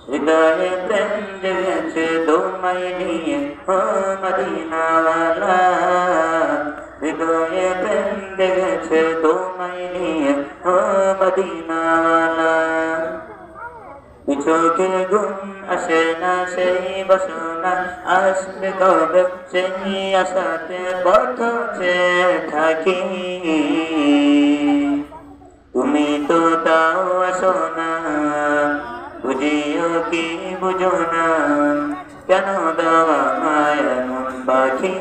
হৃদয়ে প্রেম জেগেছে তোমায় নিয়ে ও মদিনাওয়ালা। হৃদয়ে প্রেম জেগেছে তোমায় নিয়ে ও মদিনাওয়ালা। চোখে ঘুম আসে না সেই বাসনা আসবে কবে সেই আশাতে পথ চেয়ে থাকি। তুমি তো তাও আসো না, বুঝিও কি বুঝো না, কেন দেওয়া মায় এমন পাখি।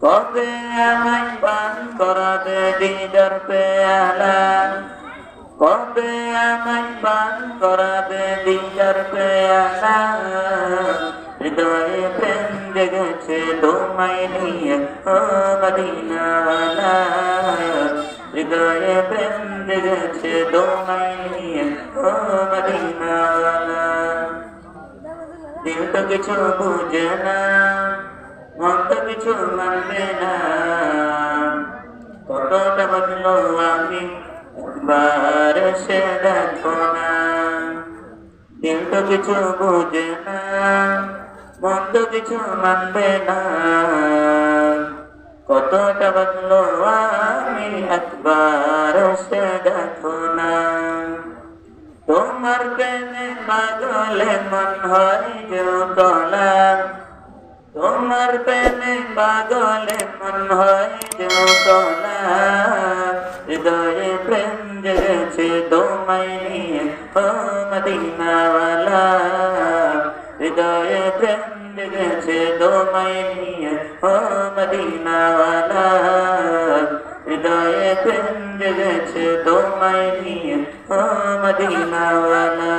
কবে আমায় পান করাবে দিদার পেয়ালা, কবে আমায় পান করাবে দিদার পেয়ালা। হৃদয়ে প্রেম জেগেছে তোমায় নিয়ে ও মদিনাওয়ালা। হৃদয়ে প্রেম জেগেছে তোমায় নিয়ে ও মদিনাওয়ালা। দিল তো কিছু বুঝে না, মন তো কিছু মানবে না, কতটা বদলো আমি একবার সে দেখো না। দিল তো কিছু বুঝে না, মন তো কিছু মানবে না, কতটা বদলো আমি একবার সে দেখো না। তোমার প্রেমে পাগলে মন হয় যে তলা, তোমার প্রেমে পাগলে মন হয় যে তলা। হৃদয়ে প্রেম জেগেছে তোমায় নিয়ে ও মদিনাওয়ালা। হৃদয়ে প্রেম জেগেছে তোমায় নিয়ে ও মদিনাওয়ালা। হৃদয়ে প্রেম জেগেছে তোমায় নিয়ে ও মদিনাওয়ালা।